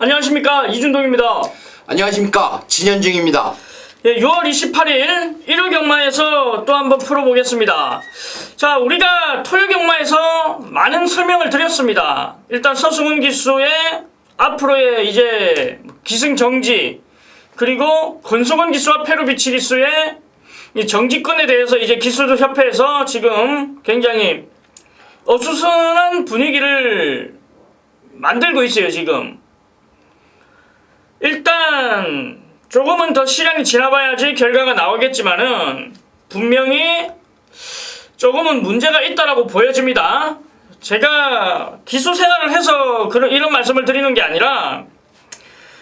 안녕하십니까, 이준동입니다. 안녕하십니까, 진현중입니다. 예, 6월 28일 일요경마에서 또 한번 풀어보겠습니다. 자, 우리가 토요경마에서 많은 설명을 드렸습니다. 일단 서승훈 기수의 앞으로의 이제 기승정지, 그리고 권성원 기수와 페루비치 기수의 이 정지권에 대해서 이제 기수도 협회에서 지금 굉장히 어수선한 분위기를 만들고 있어요, 지금. 일단 조금은 더 시간이 지나봐야지 결과가 나오겠지만은 분명히 조금은 문제가 있다라고 보여집니다. 제가 기수 생활을 해서 이런 말씀을 드리는 게 아니라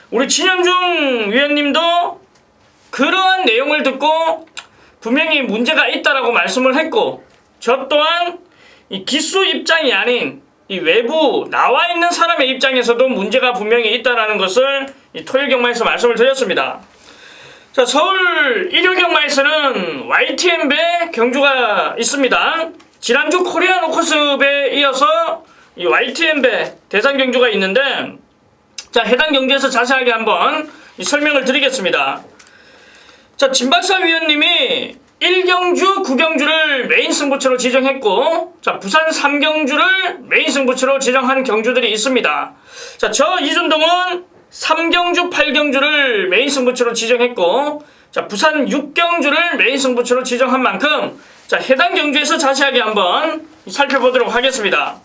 우리 진현중 위원님도 그러한 내용을 듣고 분명히 문제가 있다라고 말씀을 했고, 저 또한 이 기수 입장이 아닌 이 외부 나와 있는 사람의 입장에서도 문제가 분명히 있다라는 것을 이 토요경마에서 말씀을 드렸습니다. 자, 서울 일요경마에서는 YTN배 경주가 있습니다. 지난주 코리아 노코스배에 이어서 이 YTN배 대상 경주가 있는데, 자, 해당 경주에서 자세하게 한번 이 설명을 드리겠습니다. 자, 진박사 위원님이 1경주, 9경주를 메인 승부처로 지정했고, 자, 부산 3경주를 메인 승부처로 지정한 경주들이 있습니다. 자, 저 이준동은 3경주, 8경주를 메인 승부처로 지정했고, 자, 부산 6경주를 메인 승부처로 지정한 만큼, 자, 해당 경주에서 자세하게 한번 살펴보도록 하겠습니다.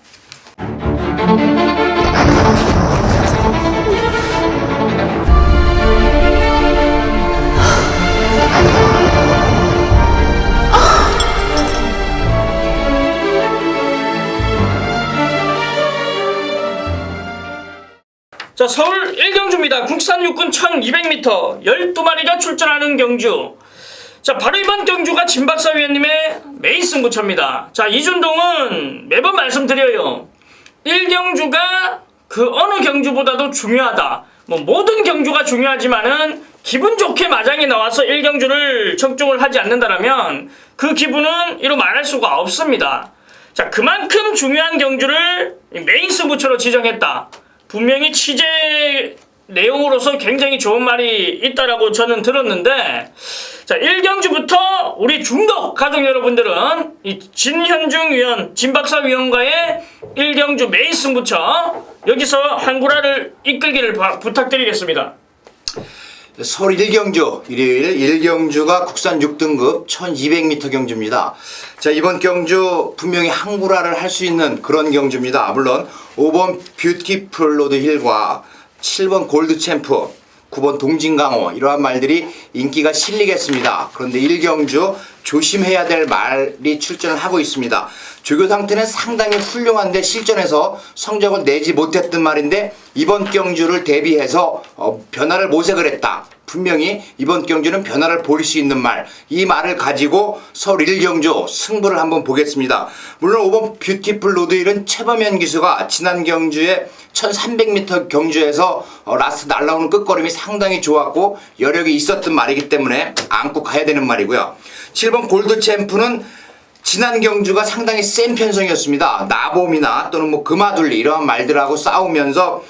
자, 서울 1경주입니다. 국산 육군 1200m 12마리가 출전하는 경주. 자, 바로 이번 경주가 진박사 위원님의 메인 승부처입니다. 자, 이준동은 매번 말씀드려요. 1경주가 그 어느 경주보다도 중요하다. 뭐 모든 경주가 중요하지만은 기분 좋게 마장이 나와서 1경주를 적중을 하지 않는다라면 그 기분은 이루 말할 수가 없습니다. 자, 그만큼 중요한 경주를 메인 승부처로 지정했다. 분명히 취재 내용으로서 굉장히 좋은 말이 있다라고 저는 들었는데, 자, 1경주부터 우리 중독 가족 여러분들은 이 진현중 위원, 진박사 위원과의 1경주 메인 승부처, 여기서 한구라를 이끌기를 부탁드리겠습니다. 서울 1경주, 일요일 1경주가 국산 6등급 1200m 경주입니다. 자, 이번 경주 분명히 항구라를 할 수 있는 그런 경주입니다. 물론 5번 뷰티풀 로드 힐과 7번 골드 챔프, 9번 동진강호, 이러한 말들이 인기가 실리겠습니다. 그런데 1경주 조심해야 될 말이 출전을 하고 있습니다. 조교 상태는 상당히 훌륭한데 실전에서 성적을 내지 못했던 말인데 이번 경주를 대비해서 변화를 모색을 했다. 분명히 이번 경주는 변화를 볼 수 있는 말, 이 말을 가지고 서울 1경주 승부를 한번 보겠습니다. 물론 5번 뷰티풀 로드힐은 최범현 기수가 지난 경주에 1300m 경주에서 라스트 날라오는 끝걸음이 상당히 좋았고 여력이 있었던 말이기 때문에 안고 가야 되는 말이고요. 7번 골드 챔프는 지난 경주가 상당히 센 편성이었습니다. 나봄이나 또는 뭐 금화둘리 이러한 말들하고 싸우면서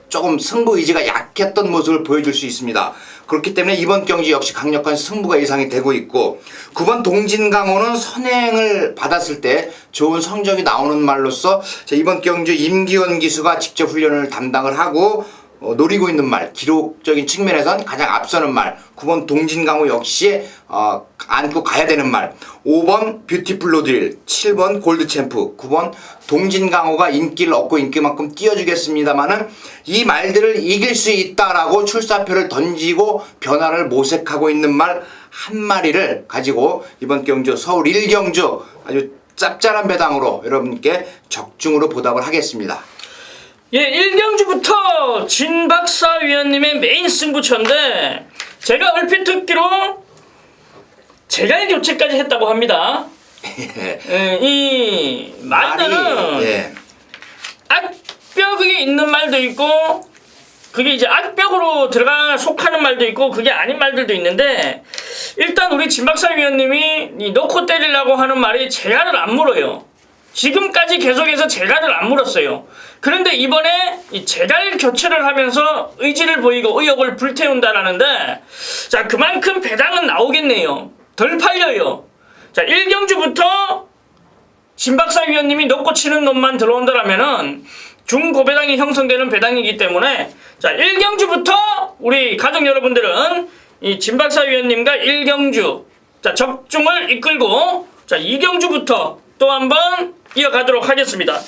조금 승부 의지가 약했던 모습을 보여줄 수 있습니다. 그렇기 때문에 이번 경주 역시 강력한 승부가 예상이 되고 있고, 9번 동진강호는 선행을 받았을 때 좋은 성적이 나오는 말로서 이번 경주 임기원 기수가 직접 훈련을 담당을 하고 노리고 있는 말, 기록적인 측면에선 가장 앞서는 말, 9번 동진강호 역시 안고 가야 되는 말, 5번 뷰티풀 로드힐, 7번 골드 챔프, 9번 동진강호가 인기를 얻고 인기만큼 띄워주겠습니다만은 이 말들을 이길 수 있다라고 출사표를 던지고 변화를 모색하고 있는 말 한 마리를 가지고 이번 경주 서울 1경주 아주 짭짤한 배당으로 여러분께 적중으로 보답을 하겠습니다. 예, 1경주부터 진박사 위원님의 메인 승부처인데, 제가 얼핏 듣기로 재갈 교체까지 했다고 합니다. 예, 이 말들은 예. 악벽이 있는 말도 있고, 그게 이제 악벽으로 속하는 말도 있고, 그게 아닌 말들도 있는데, 일단 우리 진박사 위원님이 이 넣고 때리려고 하는 말이 재갈을 안 물어요. 지금까지 계속해서 재갈을 안 물었어요. 그런데 이번에 이 재갈 교체를 하면서 의지를 보이고 의욕을 불태운다라는데, 자, 그만큼 배당은 나오겠네요. 덜 팔려요. 자, 1경주부터 진박사 위원님이 넣고 치는 놈만 들어온다라면은 중고배당이 형성되는 배당이기 때문에, 자, 1경주부터 우리 가족 여러분들은 이 진박사 위원님과 1경주, 자, 적중을 이끌고, 자, 2경주부터 또 한번 이어가도록 하겠습니다.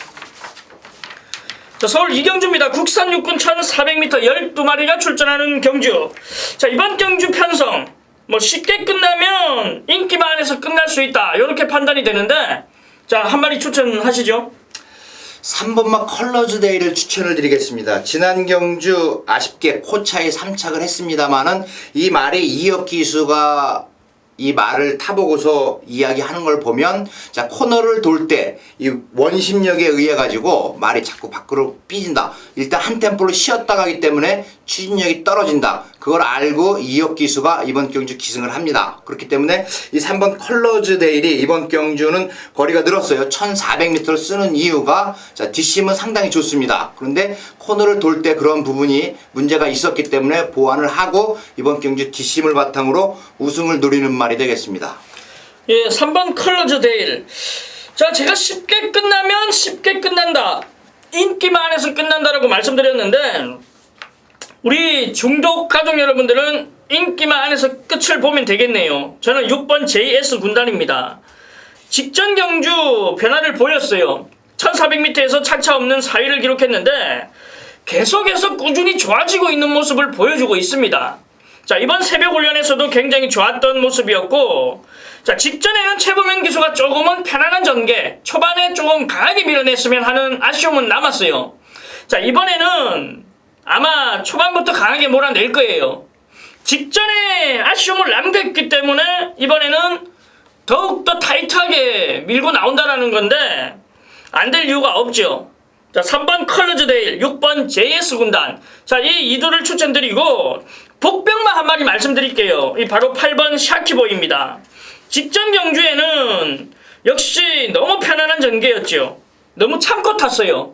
자, 서울 2경주입니다. 국산 육군 1400m 12마리가 출전하는 경주. 자, 이번 경주 편성 뭐 쉽게 끝나면 인기만 안에서 끝날 수 있다, 이렇게 판단이 되는데, 자, 한 마리 추천하시죠. 3번마 컬러즈데이를 추천을 드리겠습니다. 지난 경주 아쉽게 코차에 3착을 했습니다만은 이 말의 이역 기수가 이 말을 타보고서 이야기하는 걸 보면, 자, 코너를 돌 때 이 원심력에 의해 가지고 말이 자꾸 밖으로 삐진다. 일단 한 템포로 쉬었다 가기 때문에 추진력이 떨어진다. 그걸 알고 이역 기수가 이번 경주 기승을 합니다. 그렇기 때문에 이 3번 컬러즈 데일이 이번 경주는 거리가 늘었어요. 1400m를 쓰는 이유가, 자, 뒷심은 상당히 좋습니다. 그런데 코너를 돌 때 그런 부분이 문제가 있었기 때문에 보완을 하고 이번 경주 뒷심을 바탕으로 우승을 노리는 말이 되겠습니다. 예, 3번 컬러즈 데일. 자, 제가 쉽게 끝나면 쉽게 끝난다, 인기만 안에서 끝난다라고 말씀드렸는데, 우리 중독 가족 여러분들은 인기만 안에서 끝을 보면 되겠네요. 저는 6번 JS 군단입니다. 직전 경주 변화를 보였어요. 1400m에서 차차 없는 4위를 기록했는데 계속해서 꾸준히 좋아지고 있는 모습을 보여주고 있습니다. 자, 이번 새벽 훈련에서도 굉장히 좋았던 모습이었고, 자, 직전에는 최범현 기수가 조금은 편안한 전개, 초반에 조금 강하게 밀어냈으면 하는 아쉬움은 남았어요. 자, 이번에는 아마 초반부터 강하게 몰아낼 거예요. 직전에 아쉬움을 남겼기 때문에 이번에는 더욱더 타이트하게 밀고 나온다라는 건데 안 될 이유가 없죠. 자, 3번 컬러즈 데일, 6번 JS 군단. 자, 이 2두를 추천드리고 복병만 한 마리 말씀드릴게요. 이 바로 8번 샤키보이입니다. 직전 경주에는 역시 너무 편안한 전개였죠. 너무 참고 탔어요.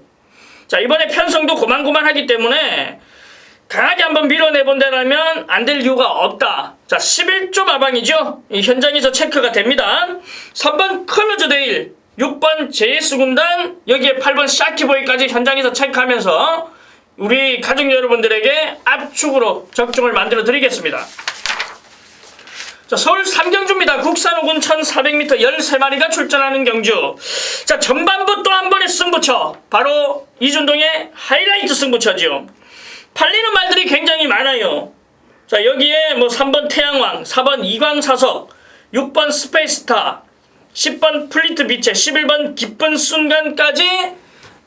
자, 이번에 편성도 고만고만하기 때문에 강하게 한번 밀어내본다면 안 될 이유가 없다. 자, 11조 마방이죠. 이 현장에서 체크가 됩니다. 3번 컬러즈 데일, 6번 JS 군단, 여기에 8번 샤키보이까지 현장에서 체크하면서 우리 가족 여러분들에게 압축으로 적중을 만들어 드리겠습니다. 자, 서울 3경주입니다. 국산 오군 1400m 13마리가 출전하는 경주. 자, 전반부 또 한 번의 승부처, 바로 이준동의 하이라이트 승부처죠. 팔리는 말들이 굉장히 많아요. 자, 여기에 뭐 3번 태양왕, 4번 이광사석, 6번 스페이스타, 10번 플리트 비체, 11번 기쁜 순간까지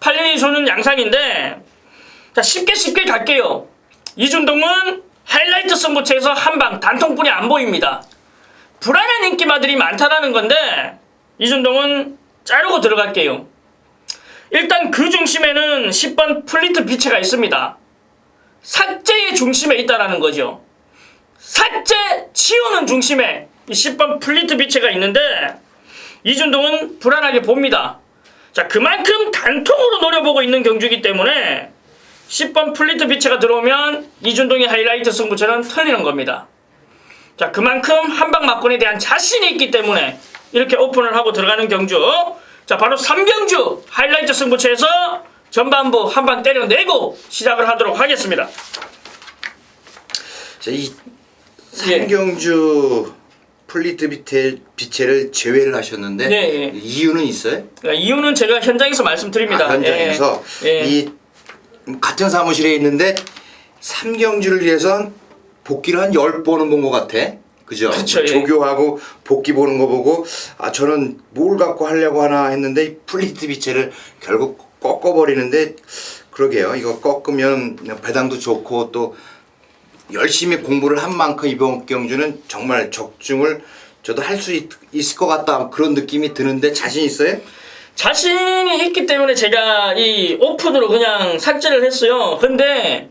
팔림이 좋은 양상인데, 자, 쉽게 갈게요. 이준동은 하이라이트 승부처에서 한방 단통뿐이 안 보입니다. 불안한 인기마들이 많다라는 건데 이준동은 자르고 들어갈게요. 일단 그 중심에는 10번 플리트 비체가 있습니다. 삭제의 중심에 있다라는 거죠. 삭제 치우는 중심에 이 10번 플리트 비체가 있는데 이준동은 불안하게 봅니다. 자, 그만큼 단통으로 노려보고 있는 경주이기 때문에 10번 플리트 비체가 들어오면 이준동의 하이라이트 승부처는 털리는 겁니다. 자, 그만큼 한방 막권에 대한 자신이 있기 때문에 이렇게 오픈을 하고 들어가는 경주. 자, 바로 3경주 하이라이트 승부처에서 전반부 한방 때려내고 시작을 하도록 하겠습니다. 자, 이 3경주 플리트 비체를 제외를 하셨는데 예. 이유는 있어요? 이유는 제가 현장에서 말씀드립니다. 현장에서 예. 이 같은 사무실에 있는데 3경주를 위해선 복귀를 한 10번은 본 것 같아. 그죠? 그쵸, 예. 조교하고 복귀 보는 거 보고 저는 뭘 갖고 하려고 하나 했는데 이 플리트 비체를 결국 꺾어버리는데, 그러게요. 이거 꺾으면 배당도 좋고 또 열심히 공부를 한 만큼 이번 경주는 정말 적중을 저도 할 수 있을 것 같다, 그런 느낌이 드는데 자신 있어요? 자신이 있기 때문에 제가 이 오픈으로 그냥 삭제를 했어요. 근데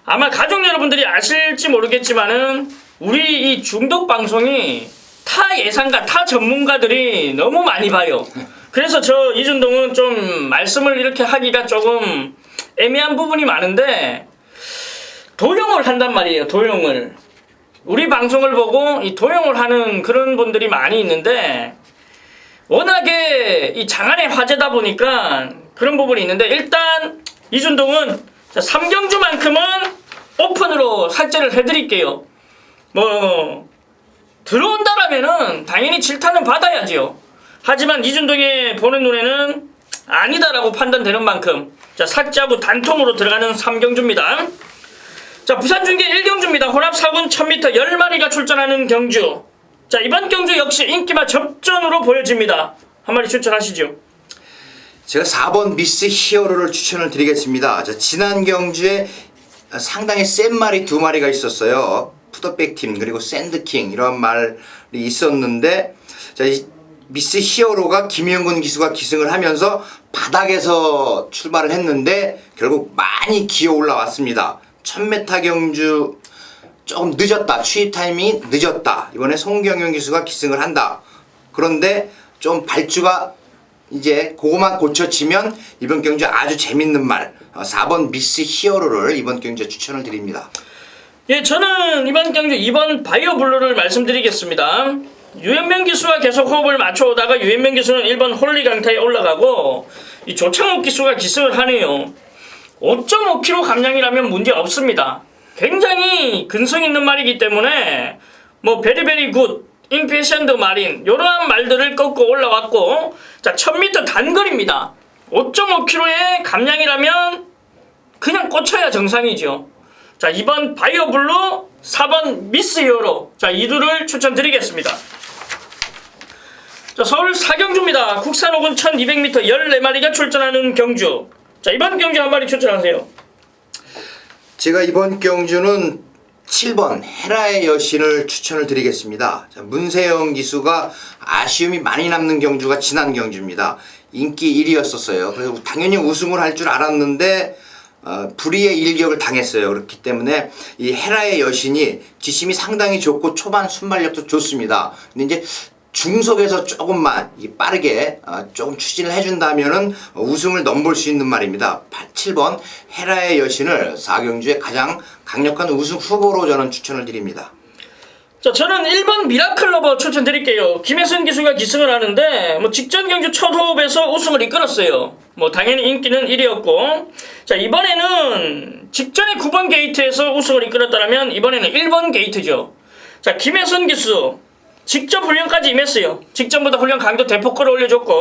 아마 가족 여러분들이 아실지 모르겠지만은 우리 이 중독 방송이 타 예상가, 타 전문가들이 너무 많이 봐요. 그래서 저 이준동은 좀 말씀을 이렇게 하기가 조금 애매한 부분이 많은데 도용을 한단 말이에요. 도용을. 우리 방송을 보고 이 도용을 하는 그런 분들이 많이 있는데 워낙에 이 장안의 화제다 보니까 그런 부분이 있는데 일단 이준동은 3경주만큼은 오픈으로 삭제를 해드릴게요. 뭐 들어온다라면은 당연히 질타는 받아야지요. 하지만 이준동이 보는 눈에는 아니다라고 판단되는 만큼 삭제하고 단통으로 들어가는 3경주입니다. 자, 부산중계 1경주입니다. 혼합 4군 1000m 10마리가 출전하는 경주. 자, 이번 경주 역시 인기마 접전으로 보여집니다. 한 마리 추천하시죠. 제가 4번 미스 히어로를 추천을 드리겠습니다. 지난 경주에 상당히 센 말이 2마리가 있었어요. 푸더백 팀 그리고 샌드킹 이런 말이 있었는데 이 미스 히어로가 김영근 기수가 기승을 하면서 바닥에서 출발을 했는데 결국 많이 기어 올라왔습니다. 1000m 경주 조금 늦었다. 추입 타이밍이 늦었다. 이번에 송경영 기수가 기승을 한다. 그런데 좀 발주가 이제 그거만 고쳐치면 이번 경주 아주 재밌는 말 4번 미스 히어로를 이번 경주에 추천을 드립니다. 예, 저는 이번 경주 2번 바이오 블루를 말씀드리겠습니다. 유현명 기수가 계속 호흡을 맞춰오다가 유현명 기수는 1번 홀리 강타에 올라가고 이 조창욱 기수가 기승을 하네요. 5.5kg 감량이라면 문제 없습니다. 굉장히 근성 있는 말이기 때문에 뭐 베리베리 굿, 임페션드 마린 이러한 말들을 꺾고 올라왔고 자 1000m 단거리입니다. 5.5kg의 감량이라면 그냥 꽂혀야 정상이죠. 자 2번 바이오 블루, 4번 미스 히어로 자 이 둘을 추천드리겠습니다. 자 서울 4경주입니다. 국산 5군 1200m 14마리가 출전하는 경주. 자 이번 경주 한 마리 추천하세요. 제가 이번 경주는 7번 헤라의 여신을 추천을 드리겠습니다. 자, 문세영 기수가 아쉬움이 많이 남는 경주가 지난 경주입니다. 인기 1위였었어요. 그래서 당연히 우승을 할 줄 알았는데 불의의 일격을 당했어요. 그렇기 때문에 이 헤라의 여신이 뒷심이 상당히 좋고 초반 순발력도 좋습니다. 근데 이제 중속에서 조금만 빠르게 조금 추진을 해준다면은 우승을 넘볼 수 있는 말입니다. 7번 헤라의 여신을 4경주에 가장 강력한 우승 후보로 저는 추천을 드립니다. 자, 저는 1번 미라클 러버 추천드릴게요. 김혜선 기수가 기승을 하는데 뭐 직전 경주 첫 호흡에서 우승을 이끌었어요. 뭐 당연히 인기는 1위였고 자 이번에는 직전에 9번 게이트에서 우승을 이끌었다면 이번에는 1번 게이트죠. 자 김혜선 기수 직접 훈련까지 임했어요. 직전보다 훈련 강도 대폭 끌어올려줬고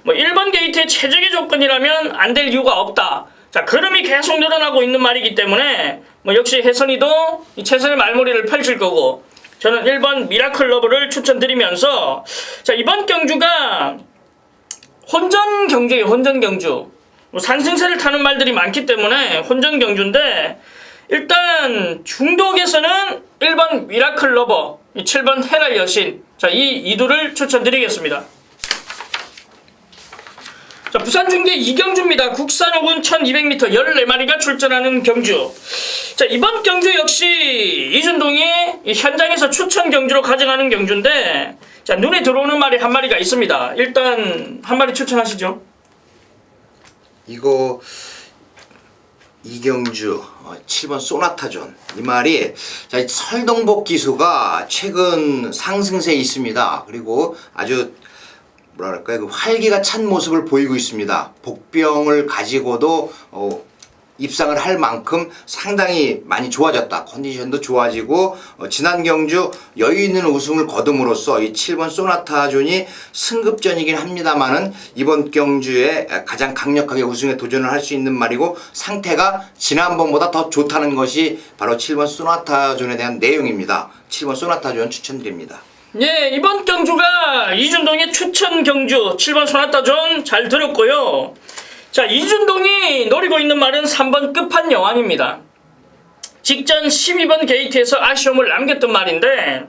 뭐 1번 게이트의 최적의 조건이라면 안 될 이유가 없다. 자 걸음이 계속 늘어나고 있는 말이기 때문에 뭐 역시 혜선이도 최선의 말머리를 펼칠 거고 저는 1번 미라클 러브를 추천드리면서 자 이번 경주가 혼전 경주예요. 혼전 경주. 뭐 산승세를 타는 말들이 많기 때문에 혼전 경주인데 일단 중독에서는 1번 미라클 러버 7번 헤라 여신 자 이 이두를 추천드리겠습니다. 자 부산 중계 2경주입니다. 국산 5군 1200m 14마리가 출전하는 경주. 자 이번 경주 역시 이준동이 현장에서 추천 경주로 가져가는 경주인데 자 눈에 들어오는 말이 한 마리가 있습니다. 일단 한 마리 추천하시죠. 이거 이경주 7번 소나타존 이 말이 자, 설동복 기수가 최근 상승세에 있습니다. 그리고 아주 뭐랄까요 그 활기가 찬 모습을 보이고 있습니다. 복병을 가지고도 입상을 할 만큼 상당히 많이 좋아졌다. 컨디션도 좋아지고 지난 경주 여유 있는 우승을 거둠으로써 이 7번 소나타존이 승급전이긴 합니다만은 이번 경주에 가장 강력하게 우승에 도전을 할 수 있는 말이고 상태가 지난번보다 더 좋다는 것이 바로 7번 소나타존에 대한 내용입니다. 7번 소나타존 추천드립니다. 예, 이번 경주가 이준동의 추천 경주 7번 소나타존 잘 들었고요. 자, 이준동이 노리고 있는 말은 3번 끝판여왕입니다. 직전 12번 게이트에서 아쉬움을 남겼던 말인데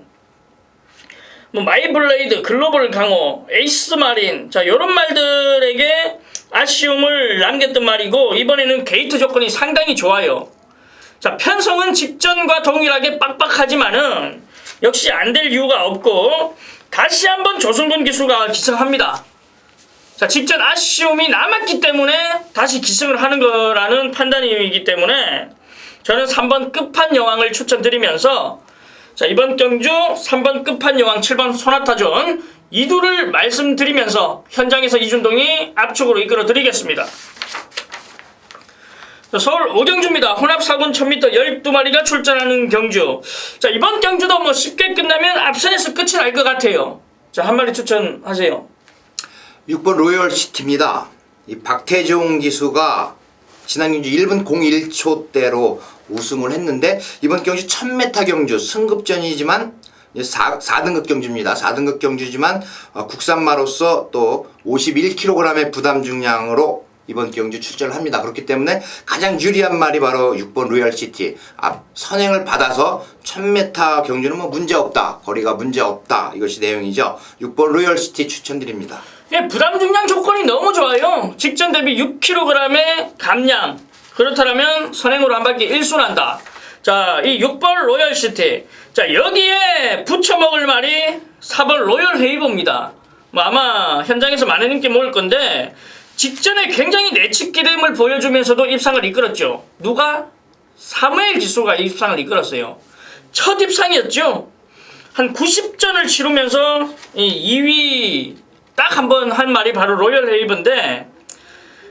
뭐 마이블레이드, 글로벌 강호, 에이스 마린 자 요런 말들에게 아쉬움을 남겼던 말이고 이번에는 게이트 조건이 상당히 좋아요. 자 편성은 직전과 동일하게 빡빡하지만은 역시 안 될 이유가 없고 다시 한번 조승근 기수가 기승합니다. 자, 직전 아쉬움이 남았기 때문에 다시 기승을 하는 거라는 판단이기 때문에 저는 3번 끝판여왕을 추천드리면서 자, 이번 경주 3번 끝판여왕 7번 소나타존 이두를 말씀드리면서 현장에서 이준동이 압축으로 이끌어 드리겠습니다. 서울 오경주입니다. 혼합 4군 1000m 12마리가 출전하는 경주. 자, 이번 경주도 뭐 쉽게 끝나면 앞선에서 끝이 날 것 같아요. 자, 한 마리 추천하세요. 6번 로열시티입니다. 이 박태종 기수가 지난 경주 1분 01초대로 우승을 했는데 이번 경주 1000m 경주 승급전이지만 4등급 경주입니다. 4등급 경주지만 국산마로서 또 51kg의 부담 중량으로 이번 경주 출전을 합니다. 그렇기 때문에 가장 유리한 말이 바로 6번 로열시티. 선행을 받아서 1000m 경주는 뭐 문제없다. 거리가 문제없다. 이것이 내용이죠. 6번 로열시티 추천드립니다. 예, 부담 중량 조건이 너무 좋아요. 직전 대비 6kg의 감량. 그렇다면 선행으로 한 바퀴 1순한다. 자, 이 6번 로열시티. 자, 여기에 붙여먹을 말이 4번 로열헤이버입니다. 뭐 아마 현장에서 많은 인기 모을 건데 직전에 굉장히 내치기름을 보여주면서도 입상을 이끌었죠. 누가? 사무엘 기수가 입상을 이끌었어요. 첫 입상이었죠. 한 90전을 치르면서 이 2위 딱 한 번 한 말이 바로 로열헤이버인데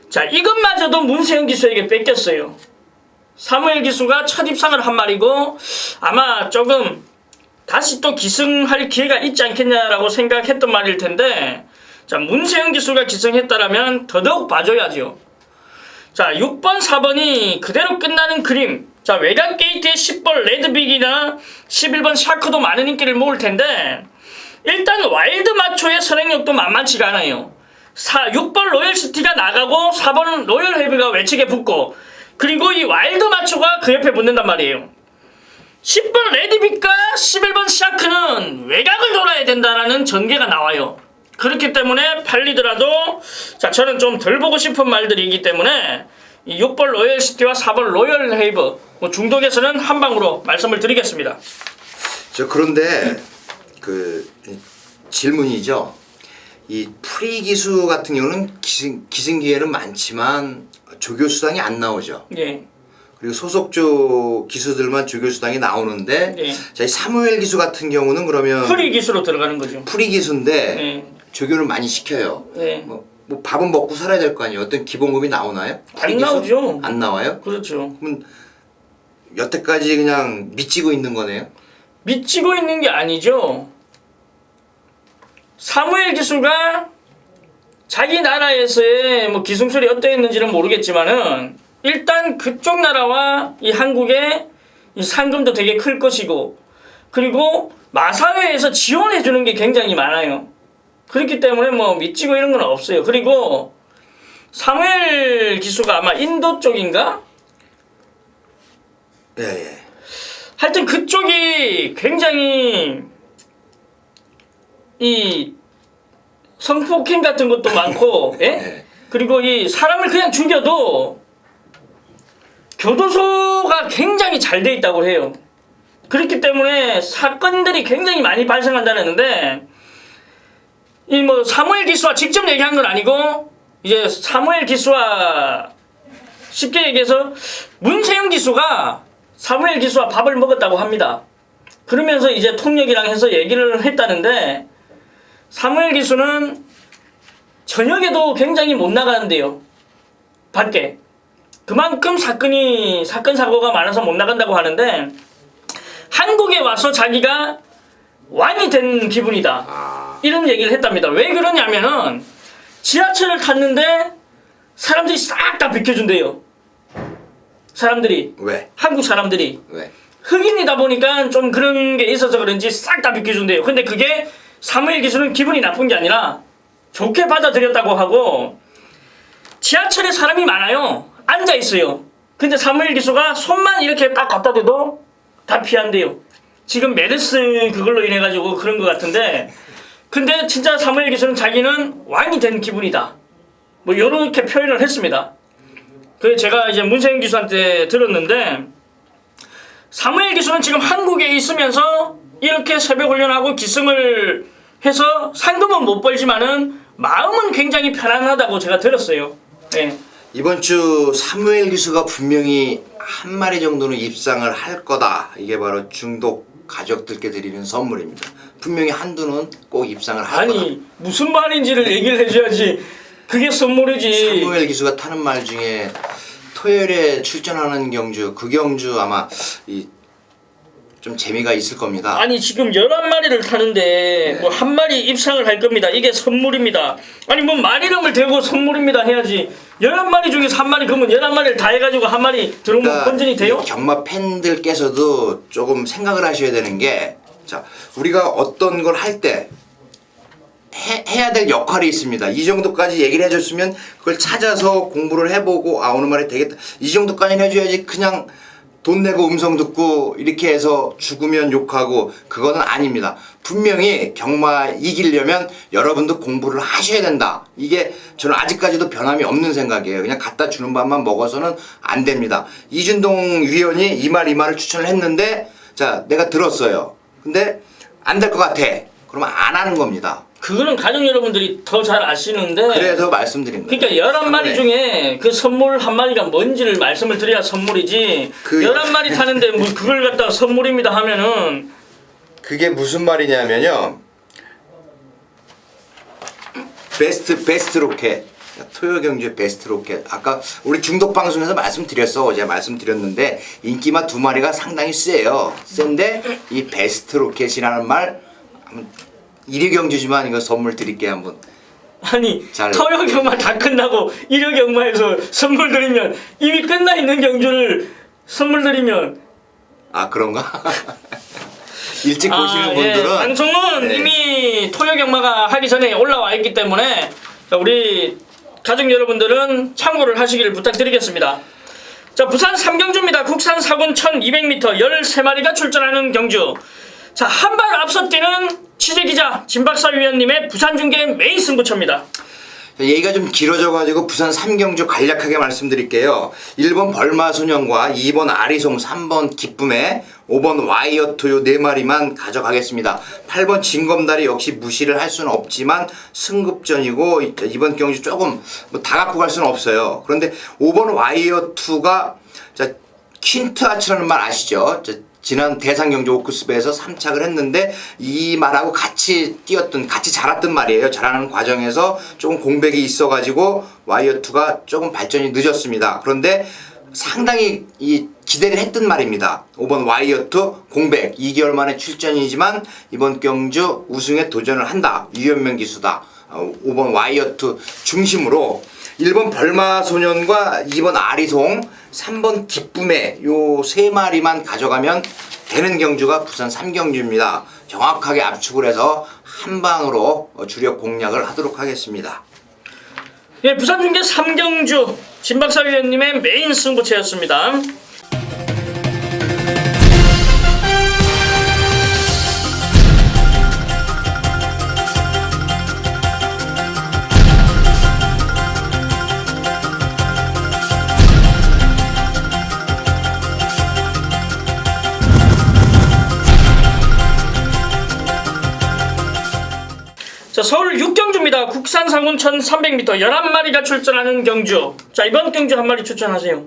자, 이것마저도 문세영 기수에게 뺏겼어요. 사무엘 기수가 첫 입상을 한 말이고 아마 조금 다시 또 기승할 기회가 있지 않겠냐라고 생각했던 말일 텐데 자, 문세영 기수가 기승했다라면 더더욱 봐줘야죠. 자, 6번, 4번이 그대로 끝나는 그림. 자, 외곽 게이트의 10번 레드빅이나 11번 샤크도 많은 인기를 모을 텐데 일단 와일드 마초의 선행력도 만만치가 않아요. 6번 로열시티가 나가고 4번 로열헤비가 외측에 붙고 그리고 이 와일드 마초가 그 옆에 붙는단 말이에요. 10번 레드빅과 11번 샤크는 외곽을 돌아야 된다라는 전개가 나와요. 그렇기 때문에 팔리더라도 자, 저는 좀 덜 보고 싶은 말들이기 때문에 이 6번 로열시티와 4번 로열헤이버 뭐 중독에서는 한 방으로 말씀을 드리겠습니다. 그런데 그 질문이죠. 이 프리 기수 같은 경우는 기승 기회는 많지만 조교 수당이 안 나오죠. 예. 그리고 소속조 기수들만 조교 수당이 나오는데 예. 자, 이 사무엘 기수 같은 경우는 그러면 프리 기수로 들어가는 거죠. 프리 기수인데 예. 조교를 많이 시켜요. 예. 뭐 밥은 먹고 살아야 될 거 아니에요. 어떤 기본급이 나오나요? 안 나오죠. 안 나와요? 그렇죠. 그럼 여태까지 그냥 미치고 있는 거네요. 미치고 있는 게 아니죠. 사무엘 기수가 자기 나라에서의 뭐 기승술이 어떠했는지는 모르겠지만은 일단 그쪽 나라와 이 한국의 이 상금도 되게 클 것이고 그리고 마사회에서 지원해 주는 게 굉장히 많아요. 그렇기 때문에 뭐 미치고 이런 건 없어요. 그리고 사무엘 기수가 아마 인도 쪽인가? 예. 하여튼 그쪽이 굉장히 이 성폭행 같은 것도 많고 예? 네. 그리고 이 사람을 그냥 죽여도 교도소가 굉장히 잘 돼 있다고 해요. 그렇기 때문에 사건들이 굉장히 많이 발생한다는데 이 뭐 사무엘 기수와 직접 얘기한 건 아니고 이제 사무엘 기수와 쉽게 얘기해서 문세영 기수가 사무엘 기수와 밥을 먹었다고 합니다. 그러면서 이제 통역이랑 해서 얘기를 했다는데 사무엘 기수는 저녁에도 굉장히 못 나가는데요. 밖에. 그만큼 사건 사고가 많아서 못 나간다고 하는데 한국에 와서 자기가 왕이 된 기분이다. 이런 얘기를 했답니다. 왜 그러냐면은 지하철을 탔는데 사람들이 싹 다 비켜준대요. 사람들이. 왜? 한국 사람들이. 왜? 흑인이다 보니까 좀 그런 게 있어서 그런지 싹 다 비켜준대요. 근데 그게 사무엘 기수는 기분이 나쁜 게 아니라 좋게 받아들였다고 하고 지하철에 사람이 많아요. 앉아 있어요. 근데 사무엘 기수가 손만 이렇게 딱 갖다 대도 다 피한대요. 지금 메르스 그걸로 인해 가지고 그런 것 같은데 근데 진짜 사무엘 기수는 자기는 왕이 된 기분이다. 뭐 이렇게 표현을 했습니다. 그 제가 이제 문세영 기수한테 들었는데 사무엘 기수는 지금 한국에 있으면서 이렇게 새벽 훈련하고 기승을 해서 상금은 못 벌지만은 마음은 굉장히 편안하다고 제가 들었어요. 예. 이번 주 사무엘 기수가 분명히 한 마리 정도는 입상을 할 거다. 이게 바로 중독 가족들께 드리는 선물입니다. 분명히 한두는 꼭 입상을 할 거다. 아니 무슨 말인지를 얘기를 해줘야지. 그게 선물이지. 사무엘 기수가 타는 말 중에 토요일에 출전하는 경주, 그 경주 아마 좀 재미가 있을 겁니다. 아니 지금 11마리를 타는데 뭐 한 마리 입상을 할 겁니다. 이게 선물입니다. 아니 뭐 말 이름을 대고 선물입니다 해야지. 11마리 중에서 한 마리 그러면 11마리를 다 해가지고 한 마리 들어오면 본전이 돼요? 이 경마 팬들께서도 조금 생각을 하셔야 되는 게, 자, 우리가 어떤 걸 할 때 해야 될 역할이 있습니다. 이 정도까지 얘기를 해줬으면 그걸 찾아서 공부를 해보고 오늘 말에 되겠다. 이 정도까지는 해줘야지 그냥 돈 내고 음성 듣고 이렇게 해서 죽으면 욕하고 그거는 아닙니다. 분명히 경마 이기려면 여러분도 공부를 하셔야 된다. 이게 저는 아직까지도 변함이 없는 생각이에요. 그냥 갖다 주는 밥만 먹어서는 안 됩니다. 이준동 위원이 이 말을 추천을 했는데, 자, 내가 들었어요. 근데 안 될 것 같아. 그러면 안 하는 겁니다. 그거는 가족 여러분들이 더 잘 아시는데. 그래서 말씀드린 거예요. 그러니까 11마리 중에 그 선물 한 마리가 뭔지를 말씀을 드려야 선물이지. 11마리 타는데 뭐 그걸 갖다가 선물입니다 하면은. 그게 무슨 말이냐면요. 베스트 로켓. 토요 경주의 베스트 로켓. 아까 우리 중독 방송에서 말씀드렸어. 어제 말씀드렸는데 인기마 2마리가 상당히 세요. 센데 이 베스트 로켓이라는 말 1위 경주지만 이거 선물 드릴게요 한번. 아니 잘. 토요 경마 다 끝나고 1위 경마에서 선물 드리면 이미 끝나 있는 경주를 선물 드리면. 아 그런가? 일찍 보시는 분들은 예. 방송은 네. 이미 토요 경마가 하기 전에 올라와 있기 때문에 우리 가족 여러분들은 참고를 하시기를 부탁드리겠습니다. 자, 부산 3경주입니다. 국산 사군 1200m 13마리가 출전하는 경주. 자, 한 발 앞서 뛰는 취재기자 진박사 위원님의 부산중계 메인 승부처입니다. 얘기가 좀 길어져가지고 부산 3경주 간략하게 말씀드릴게요. 1번 벌마소년과 2번 아리송, 3번 기쁨에 5번 와이어트 요 4마리만 가져가겠습니다. 8번 진검다리 역시 무시를 할 수는 없지만 승급전이고 이번 경주 조금 다 갖고 갈 수는 없어요. 그런데 5번 와이어트가 퀸트 아츠라는 말 아시죠? 지난 대상경주 오크스배에서 3착을 했는데 이 말하고 같이 자랐던 말이에요. 자라는 과정에서 조금 공백이 있어가지고 와이어2가 조금 발전이 늦었습니다. 그런데 상당히 기대를 했던 말입니다. 5번 와이어2 공백 2개월 만에 출전이지만 이번 경주 우승에 도전을 한다. 유현명 기수다. 5번 와이어2 중심으로 1번 벌마소년과 2번 아리송, 3번 기쁨에 요 3마리만 가져가면 되는 경주가 부산 3경주입니다. 정확하게 압축을 해서 한 방으로 주력 공략을 하도록 하겠습니다. 예, 부산중계 3경주 진박사 위원님의 메인 승부처였습니다. 자, 서울 6경주입니다. 국산 상군 1300m 11마리가 출전하는 경주. 자, 이번 경주 한 마리 추천하세요.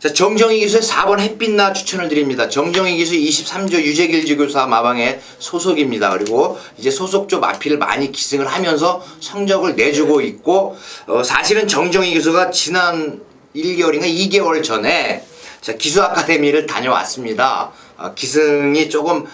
자, 정정희 기수의 4번 햇빛나 추천을 드립니다. 정정희 기수 23조 유재길 교사 마방의 소속입니다. 그리고 이제 소속조 마피를 많이 기승을 하면서 성적을 내주고 있고, 사실은 정정희 기수가 지난 1개월인가 2개월 전에 기수 아카데미를 다녀왔습니다. 기승이 조금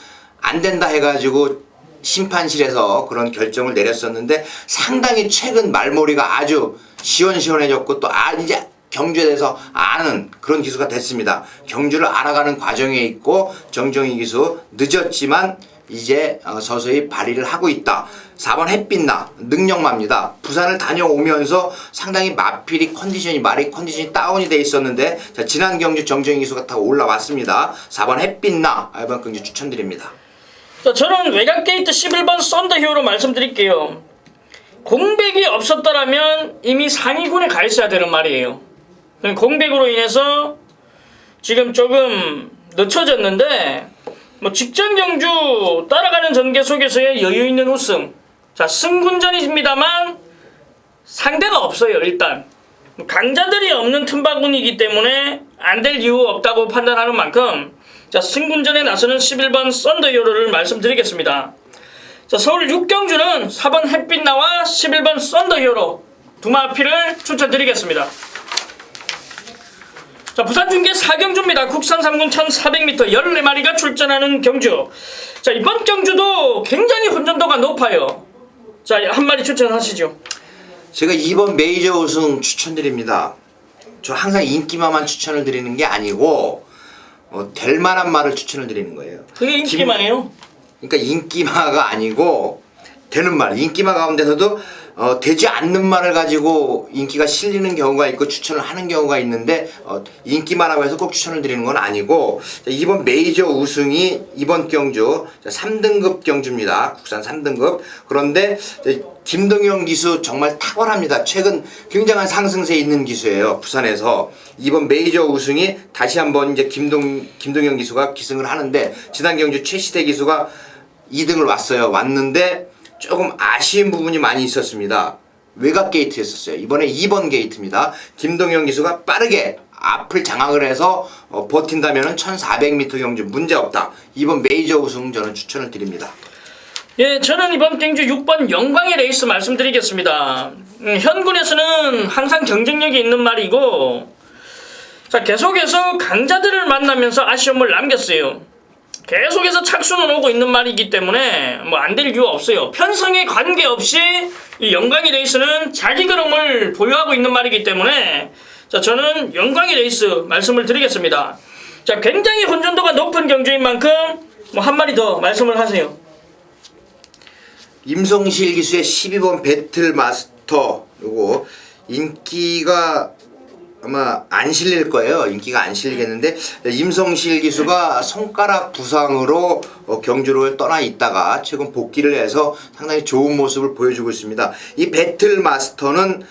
안 된다 해가지고 심판실에서 그런 결정을 내렸었는데 상당히 최근 말머리가 아주 시원시원해졌고 또 이제 경주에 대해서 아는 그런 기수가 됐습니다. 경주를 알아가는 과정에 있고 정정희 기수 늦었지만 이제 서서히 발휘를 하고 있다. 4번 햇빛나 능력마입니다. 부산을 다녀오면서 상당히 마리 컨디션이 다운이 돼 있었는데 지난 경주 정정희 기수가 타고 올라왔습니다. 4번 햇빛나 이번 경주 추천드립니다. 자, 저는 외곽게이트 11번 썬더히어로 말씀드릴게요. 공백이 없었더라면 이미 상위군에 가 있어야 되는 말이에요. 공백으로 인해서 지금 조금 늦춰졌는데 뭐 직전 경주 따라가는 전개 속에서의 여유 있는 우승, 자, 승군전입니다만 상대가 없어요. 일단 강자들이 없는 틈바구니이기 때문에 안 될 이유 없다고 판단하는 만큼 자, 승군전에 나서는 11번 썬더히어로를 말씀드리겠습니다. 자, 서울 6경주는 4번 햇빛나와 11번 썬더히어로 두 마피를 추천드리겠습니다. 자, 부산 중계 4경주입니다. 국산 3군 1400m 14마리가 출전하는 경주. 자, 이번 경주도 굉장히 혼전도가 높아요. 자, 한 마리 추천하시죠. 제가 이번 메이저 우승 추천드립니다. 저 항상 인기마만 추천을 드리는 게 아니고 될 만한 말을 추천을 드리는 거예요. 그게 인기마예요? 그러니까 인기마가 아니고 되는 말. 인기마 가운데서도 되지 않는 말을 가지고 인기가 실리는 경우가 있고 추천을 하는 경우가 있는데 인기마라고 해서 꼭 추천을 드리는 건 아니고 이번 메이저 우승이 이번 경주 3등급 경주입니다. 국산 3등급. 그런데 김동영 기수 정말 탁월합니다. 최근 굉장한 상승세에 있는 기수예요. 부산에서 이번 메이저 우승이 다시 한번 이제 김동영 기수가 기승을 하는데 지난 경주 최시대 기수가 2등을 왔는데 조금 아쉬운 부분이 많이 있었습니다. 외곽 게이트였었어요. 이번에 2번 게이트입니다. 김동영 기수가 빠르게 앞을 장악을 해서 버틴다면 1400m 경주 문제없다. 이번 메이저 우승 저는 추천을 드립니다. 예, 저는 이번 경주 6번 영광의 레이스 말씀드리겠습니다. 현군에서는 항상 경쟁력이 있는 말이고 자, 계속해서 강자들을 만나면서 아쉬움을 남겼어요. 계속해서 착수는 오고 있는 말이기 때문에 뭐 안 될 이유가 없어요. 편성에 관계없이 이 영광의 레이스는 자기 그름을 보유하고 있는 말이기 때문에 자, 저는 영광의 레이스 말씀을 드리겠습니다. 자, 굉장히 혼전도가 높은 경주인 만큼 뭐 한 마리 더 말씀을 하세요. 임성실 기수의 12번 배틀 마스터 요거 인기가 아마 안 실릴 거예요. 인기가 안 실리겠는데 임성실 기수가 손가락 부상으로 경주를 떠나 있다가 최근 복귀를 해서 상당히 좋은 모습을 보여주고 있습니다. 이 배틀 마스터는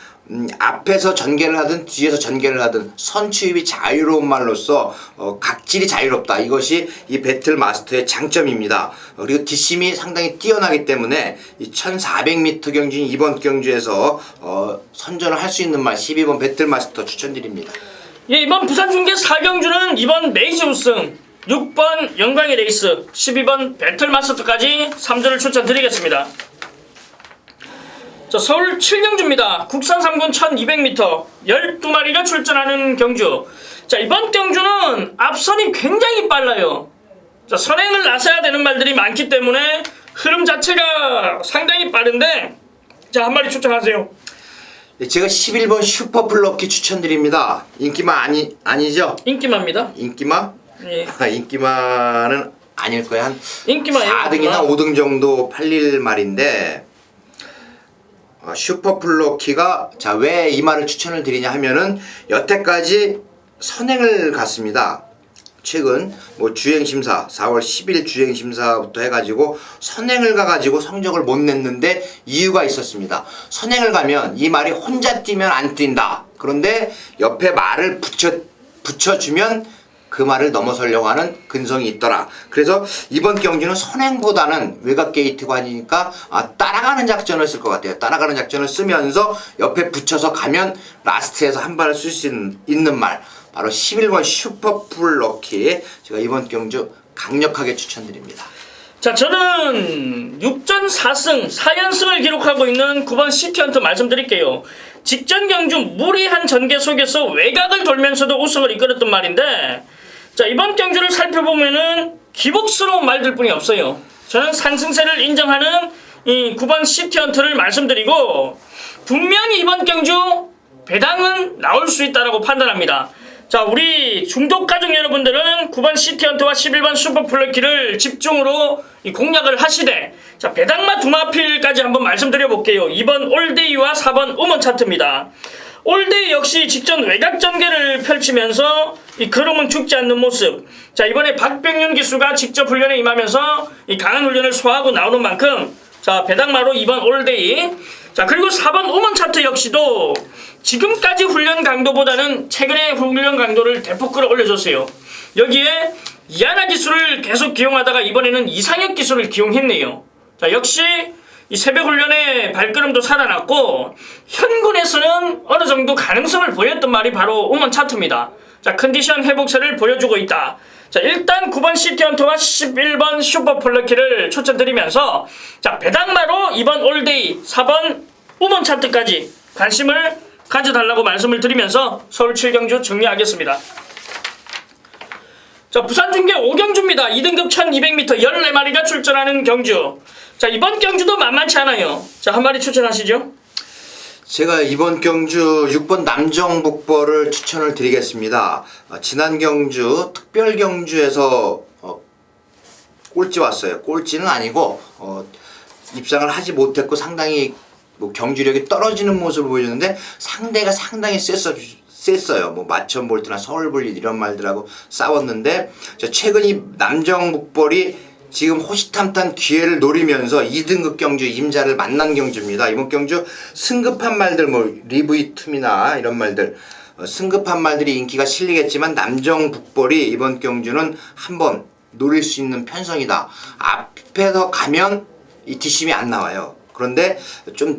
앞에서 전개를 하든 뒤에서 전개를 하든 선취입이 자유로운 말로써 각질이 자유롭다. 이것이 이 배틀 마스터의 장점입니다. 그리고 뒷심이 상당히 뛰어나기 때문에 이 1400m 경주인 이번 경주에서 선전을 할 수 있는 말 12번 배틀 마스터 추천드립니다. 예, 이번 부산 중계 4경주는 이번 메이저 우승 6번 영광의 레이스 12번 배틀 마스터까지 3주를 추천드리겠습니다. 자, 서울 7경주입니다. 국산 3군 1200m 12마리가 출전하는 경주. 자, 이번 경주는 앞선이 굉장히 빨라요. 자, 선행을 나서야 되는 말들이 많기 때문에 흐름 자체가 상당히 빠른데 자, 한 마리 추천하세요. 제가 11번 슈퍼플럭키 추천드립니다. 인기마 아니죠? 인기마입니다. 인기마? 예. 인기마는 아닐 거예요. 한 인기마예요. 4등이나 5등 정도 팔릴 말인데 슈퍼플로키가 자, 왜 이 말을 추천을 드리냐 하면은 여태까지 선행을 갔습니다. 최근 뭐 주행심사 4월 10일 주행심사부터 해가지고 선행을 가가지고 성적을 못 냈는데 이유가 있었습니다. 선행을 가면 이 말이 혼자 뛰면 안 뛴다. 그런데 옆에 말을 붙여주면 그 말을 넘어서려고 하는 근성이 있더라. 그래서 이번 경주는 선행보다는 외곽 게이트가 아니니까 따라가는 작전을 쓸 것 같아요. 따라가는 작전을 쓰면서 옆에 붙여서 가면 라스트에서 한 발을 쓸 수 있는 말 바로 11번 슈퍼플럭키 제가 이번 경주 강력하게 추천드립니다. 자, 저는 6전 4승 4연승을 기록하고 있는 9번 시티헌터 말씀드릴게요. 직전 경주 무리한 전개 속에서 외곽을 돌면서도 우승을 이끌었던 말인데 자, 이번 경주를 살펴보면은 기복스러운 말들 뿐이 없어요. 저는 상승세를 인정하는 이 9번 시티헌터를 말씀드리고 분명히 이번 경주 배당은 나올 수 있다라고 판단합니다. 자, 우리 중독 가족 여러분들은 9번 시티헌터와 11번 슈퍼플럭키를 집중으로 공략을 하시되 자, 배당마 두마필까지 한번 말씀드려볼게요. 2번 올데이와 4번 우먼 차트입니다. 올데이 역시 직전 외곽 전개를 펼치면서 이 걸음은 죽지 않는 모습. 자, 이번에 박병윤 기수가 직접 훈련에 임하면서 이 강한 훈련을 소화하고 나오는 만큼 자, 배당마로 2번 올데이. 자, 그리고 4번 우먼 차트 역시도 지금까지 훈련 강도보다는 최근의 훈련 강도를 대폭 끌어올려줬어요. 여기에 이하나 기수를 계속 기용하다가 이번에는 이상혁 기수를 기용했네요. 자, 역시 이 새벽 훈련에 발걸음도 살아났고 현군에서는 어느 정도 가능성을 보였던 말이 바로 우먼 차트입니다. 자, 컨디션 회복세를 보여주고 있다. 자, 일단 9번 시티헌터와 11번 슈퍼폴러키를 추천드리면서 자, 배당마로 2번 올데이, 4번 우먼 차트까지 관심을 가져달라고 말씀을 드리면서 서울 7경주 정리하겠습니다. 자, 부산중계 5경주입니다. 2등급 1200m 14마리가 출전하는 경주. 자, 이번 경주도 만만치 않아요. 자, 한 마리 추천하시죠. 제가 이번 경주 6번 남정북벌을 추천을 드리겠습니다. 지난 경주 특별 경주에서 꼴찌 왔어요. 꼴찌는 아니고 입상을 하지 못했고 상당히 경주력이 떨어지는 모습을 보여줬는데 상대가 상당히 셌어요. 뭐 마천볼트나 서울블릿 이런 말들하고 싸웠는데 최근 이 남정북벌이 지금 호시탐탐 기회를 노리면서 2등급 경주 임자를 만난 경주입니다. 이번 경주 승급한 말들 뭐 리브이툼이나 이런 말들 승급한 말들이 인기가 실리겠지만 남정북벌이 이번 경주는 한번 노릴 수 있는 편성이다. 앞에서 가면 이 뒷심이 안 나와요. 그런데 좀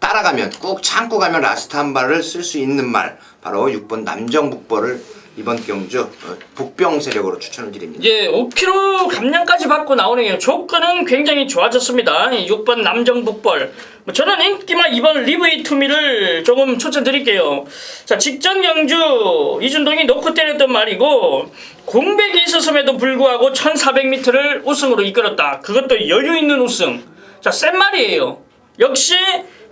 따라가면 꾹 참고 가면 라스트 한 발을 쓸 수 있는 말 바로 6번 남정북벌을 이번 경주 북병 세력으로 추천을 드립니다. 예, 5kg 감량까지 받고 나오네요. 조건은 굉장히 좋아졌습니다. 6번 남정북벌. 저는 인기마 2번 리브이투미를 조금 추천드릴게요. 자, 직전 경주 이준동이 놓고 때렸던 말이고 공백이 있었음에도 불구하고 1400m를 우승으로 이끌었다. 그것도 여유 있는 우승. 자, 센 말이에요. 역시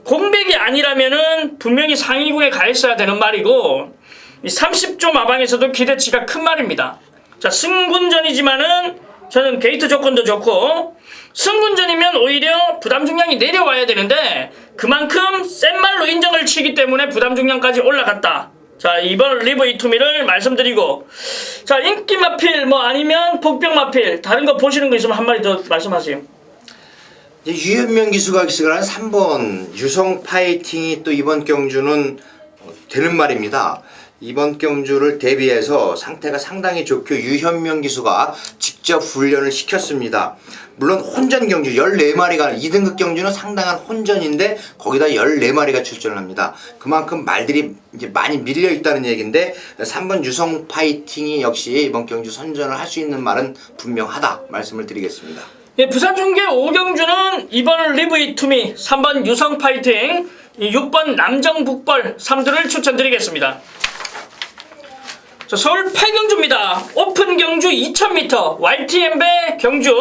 공백이 아니라면은 분명히 상위군에 가 있어야 되는 말이고 이 30조 마방에서도 기대치가 큰 말입니다. 자, 승군전이지만은 저는 게이트 조건도 좋고 승군전이면 오히려 부담 중량이 내려와야 되는데 그만큼 센 말로 인정을 치기 때문에 부담 중량까지 올라갔다. 자, 이번 리브이투미를 말씀드리고 자, 인기 마필 뭐 아니면 복병 마필 다른 거 보시는 거 있으면 한 마리 더 말씀하세요. 유현명 기수가 기승을 한 3번 유성 파이팅이 또 이번 경주는 되는 말입니다. 이번 경주를 대비해서 상태가 상당히 좋고 유현명 기수가 직접 훈련을 시켰습니다. 물론 혼전 경주 14마리가 2등급 경주는 상당한 혼전인데 거기다 14마리가 출전을 합니다. 그만큼 말들이 이제 많이 밀려 있다는 얘기인데 3번 유성 파이팅이 역시 이번 경주 선전을 할 수 있는 말은 분명하다 말씀을 드리겠습니다. 예, 부산중계 5경주는 2번 리브이투미, 3번 유성 파이팅, 6번 남정북벌 3두를 추천드리겠습니다. 자, 서울 8경주입니다. 오픈 경주 2000m YTM배 경주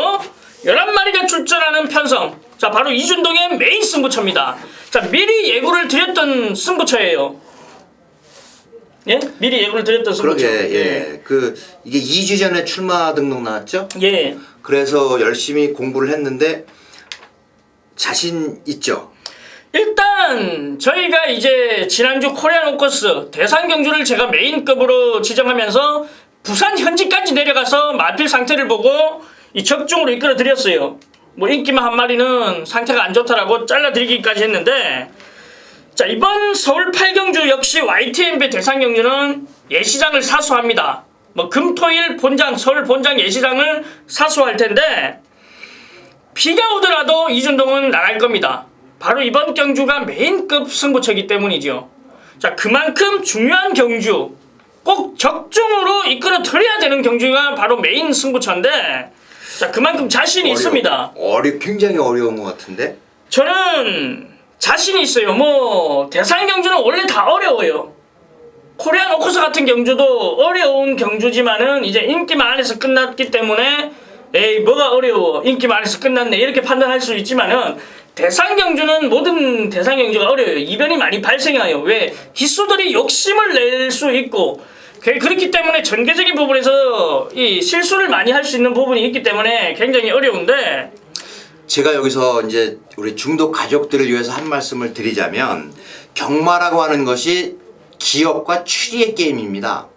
11마리가 출전하는 편성. 자, 바로 이준동의 메인 승부처입니다. 자, 미리 예고를 드렸던 승부처예요. 예? 미리 예고를 드렸던 승부처. 그러게, 예. 이게 2주 전에 출마 등록 나왔죠? 예. 그래서 열심히 공부를 했는데 자신 있죠? 일단 저희가 이제 지난주 코리안 오커스 대상 경주를 제가 메인급으로 지정하면서 부산 현지까지 내려가서 마필 상태를 보고 이 적중으로 이끌어 드렸어요. 뭐 인기만 한 마리는 상태가 안 좋다라고 잘라드리기까지 했는데 자, 이번 서울 8경주 역시 YTM배 대상 경주는 예시장을 사수합니다. 뭐 금토일 본장 서울 본장 예시장을 사수할 텐데 비가 오더라도 이준동은 나갈 겁니다. 바로 이번 경주가 메인급 승부처이기 때문이죠. 자, 그만큼 중요한 경주 꼭 적중으로 이끌어 드려야 되는 경주가 바로 메인 승부처인데 자, 그만큼 자신이 있습니다. 굉장히 어려운 것 같은데? 저는 자신이 있어요. 뭐 대상 경주는 원래 다 어려워요. 코리안 오커스 같은 경주도 어려운 경주지만은 이제 인기만 안에서 끝났기 때문에 에이 뭐가 어려워 인기만 안에서 끝났네 이렇게 판단할 수 있지만은 대상 경주는 모든 대상 경주가 어려워요. 이변이 많이 발생해요. 왜? 기수들이 욕심을 낼 수 있고 그렇기 때문에 전개적인 부분에서 이 실수를 많이 할 수 있는 부분이 있기 때문에 굉장히 어려운데 제가 여기서 이제 우리 중독 가족들을 위해서 한 말씀을 드리자면 경마라고 하는 것이 기억과 추리의 게임입니다.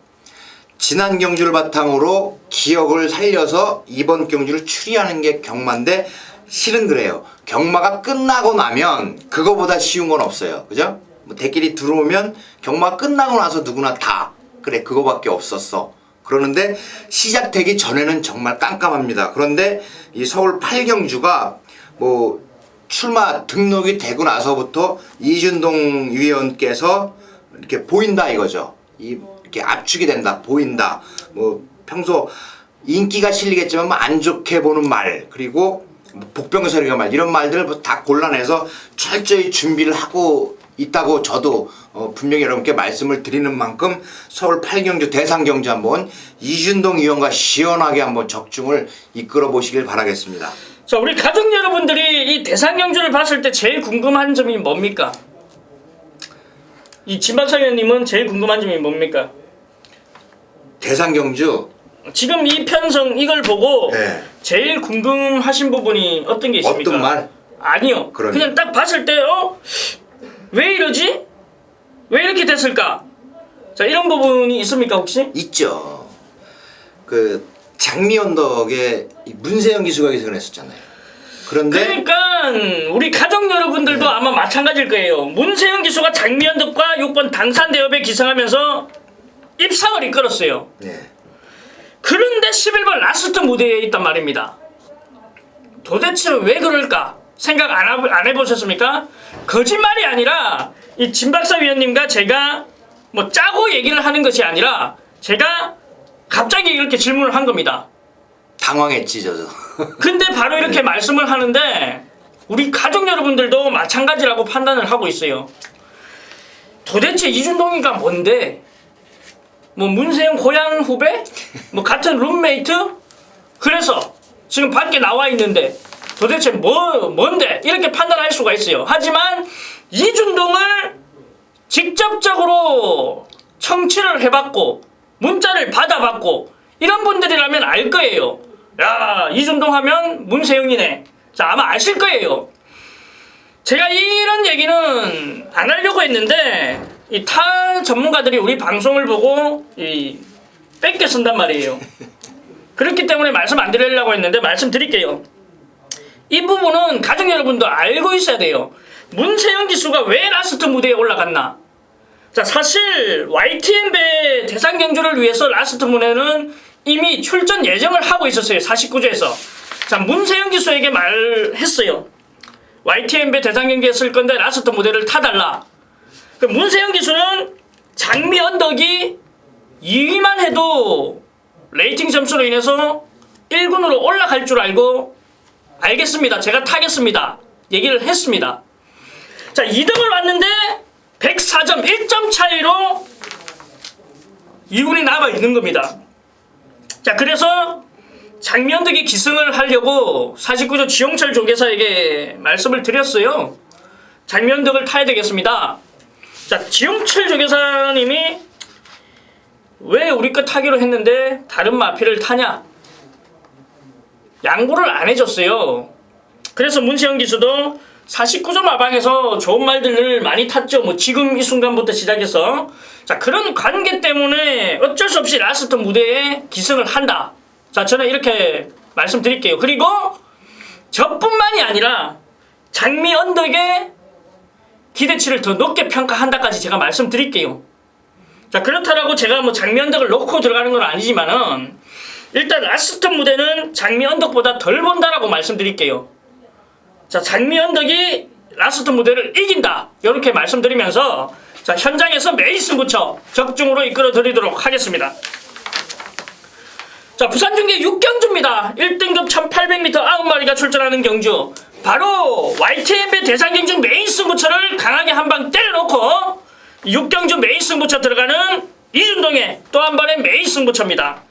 지난 경주를 바탕으로 기억을 살려서 이번 경주를 추리하는 게 경마인데 실은 그래요. 경마가 끝나고 나면 그거보다 쉬운 건 없어요. 그죠? 뭐 대길이 들어오면 경마가 끝나고 나서 누구나 다 그래 그거밖에 없었어. 그러는데 시작되기 전에는 정말 깜깜합니다. 그런데 이 서울 8경주가 뭐 출마 등록이 되고 나서부터 이준동 위원께서 이렇게 보인다 이거죠. 이렇게 압축이 된다, 보인다. 뭐 평소 인기가 실리겠지만 안 좋게 보는 말, 그리고 복병설이가 말, 이런 말들을 다 골라내서 철저히 준비를 하고 있다고 저도 분명히 여러분께 말씀을 드리는 만큼 서울 8경주 대상경주 한번 이준동 의원과 시원하게 한번 적중을 이끌어 보시길 바라겠습니다. 자, 우리 가족 여러분들이 이 대상경주를 봤을 때 제일 궁금한 점이 뭡니까? 이 진박사 의원님은 제일 궁금한 점이 뭡니까? 대상경주 지금 이 편성 이걸 보고 네. 제일 궁금하신 부분이 어떤 게 있습니까? 어떤 말? 아니요. 그러니. 그냥 딱 봤을 때 왜 이러지? 왜 이렇게 됐을까? 자, 이런 부분이 있습니까 혹시? 있죠. 그 장미언덕에 문세영 기수가 기생했었잖아요. 그런데 그러니까 우리 가족 여러분들도 네. 아마 마찬가지일 거예요. 문세영 기수가 장미연덕과 6번 당산대업에 기승하면서 입상을 이끌었어요. 네. 그런데 11번 라스트 무대에 있단 말입니다. 도대체 왜 그럴까? 생각 안 해보셨습니까? 거짓말이 아니라 이 진박사 위원님과 제가 뭐 짜고 얘기를 하는 것이 아니라 제가 갑자기 이렇게 질문을 한 겁니다. 당황했지 저도. 근데 바로 이렇게 말씀을 하는데 우리 가족 여러분들도 마찬가지라고 판단을 하고 있어요. 도대체 이준동이가 뭔데? 뭐 문세영 고향 후배? 뭐 같은 룸메이트? 그래서 지금 밖에 나와 있는데 도대체 뭔데? 이렇게 판단할 수가 있어요. 하지만 이준동을 직접적으로 청취를 해봤고 문자를 받아봤고 이런 분들이라면 알 거예요. 야, 이준동 하면 문세영이네. 자, 아마 아실 거예요. 제가 이런 얘기는 안 하려고 했는데 이 타 전문가들이 우리 방송을 보고 뺏겨 쓴단 말이에요. 그렇기 때문에 말씀 안 드리려고 했는데 말씀드릴게요. 이 부분은 가족 여러분도 알고 있어야 돼요. 문세영 기수가 왜 라스트 무대에 올라갔나? 자, 사실 YTN배 대상경주를 위해서 라스트 무대는 이미 출전 예정을 하고 있었어요. 49조에서. 자, 문세영 기수에게 말했어요. YTN배 대상경주에 쓸 건데 라스트 무대를 타달라. 그 문세영 기수는 장미 언덕이 2위만 해도 레이팅 점수로 인해서 1군으로 올라갈 줄 알고 알겠습니다. 제가 타겠습니다. 얘기를 했습니다. 자, 2등을 왔는데 104점 1점 차이로 2군이 남아 있는 겁니다. 자, 그래서 장미언덕이 기승을 하려고 49조 지용철 조계사에게 말씀을 드렸어요. 장미언덕을 타야 되겠습니다. 자, 지용철 조계사님이 왜 우리 거 타기로 했는데 다른 마피를 타냐? 양보를 안 해줬어요. 그래서 문세영 기수도 49조 마방에서 좋은 말들을 많이 탔죠. 뭐 지금 이 순간부터 시작해서. 자, 그런 관계 때문에 어쩔 수 없이 라스트 무대에 기승을 한다. 자, 저는 이렇게 말씀드릴게요. 그리고 저뿐만이 아니라 장미 언덕의 기대치를 더 높게 평가한다까지 제가 말씀드릴게요. 자, 그렇다라고 제가 뭐 장미 언덕을 놓고 들어가는 건 아니지만은 일단 라스트 무대는 장미 언덕보다 덜 본다라고 말씀드릴게요. 자, 장미 언덕이 라스트 무대를 이긴다. 이렇게 말씀드리면서 자, 현장에서 메이스부터 적중으로 이끌어 드리도록 하겠습니다. 자, 부산중계 6경주입니다. 1등급 1800m 9마리가 출전하는 경주. 바로 YTN배 대상경주 메이스부터를 강하게 한 방 때려놓고 6경주 메이스부터 들어가는 이준동의 또 한 번의 메이스부터입니다.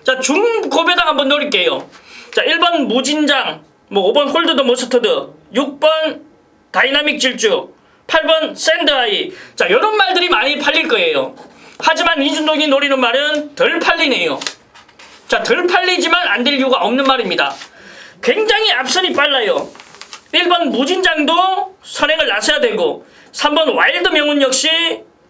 자, 중고배당 한번 노릴게요. 자, 1번 무진장, 뭐 5번 홀드 더 머스터드, 6번 다이나믹 질주, 8번 샌드아이. 자, 이런 말들이 많이 팔릴 거예요. 하지만 이준동이 노리는 말은 덜 팔리네요. 자, 덜 팔리지만 안 될 이유가 없는 말입니다. 굉장히 앞선이 빨라요. 1번 무진장도 선행을 나서야 되고 3번 와일드 명운 역시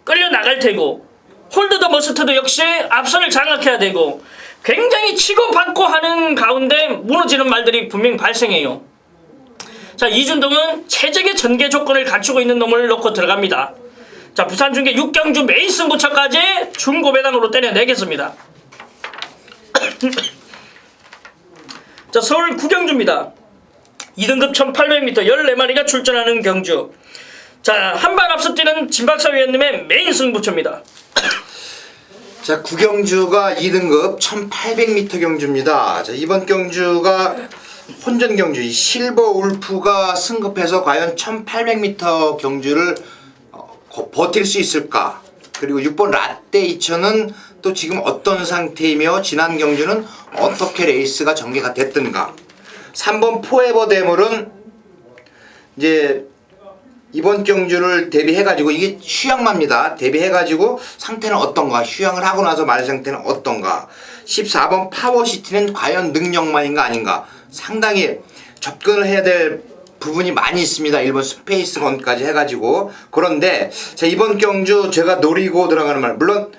끌려 나갈 테고 홀드 더 머스터드 역시 앞선을 장악해야 되고 굉장히 치고받고 하는 가운데 무너지는 말들이 분명히 발생해요. 자, 이준동은 최적의 전개 조건을 갖추고 있는 놈을 놓고 들어갑니다. 자, 부산중계 6경주 메인 승부처까지 중고배당으로 때려내겠습니다. 자, 서울 9경주입니다. 2등급 1800m 14마리가 출전하는 경주. 자, 한 발 앞서 뛰는 진박사 위원님의 메인 승부처입니다. 자, 구경주가 2등급 1800m 경주입니다. 자, 이번 경주가 혼전 경주, 이 실버 울프가 승급해서 과연 1800m 경주를 버틸 수 있을까? 그리고 6번 라떼 2000은 또 지금 어떤 상태이며 지난 경주는 어떻게 레이스가 전개가 됐던가? 3번 포에버 대물은 이제 이번 경주를 대비해가지고 이게 휴양마입니다. 대비해가지고 상태는 어떤가? 휴양을 하고 나서 말 상태는 어떤가? 14번 파워시티는 과연 능력만인가 아닌가? 상당히 접근을 해야 될 부분이 많이 있습니다. 1번 스페이스건까지 해가지고. 그런데 자, 이번 경주 제가 노리고 들어가는 말, 물론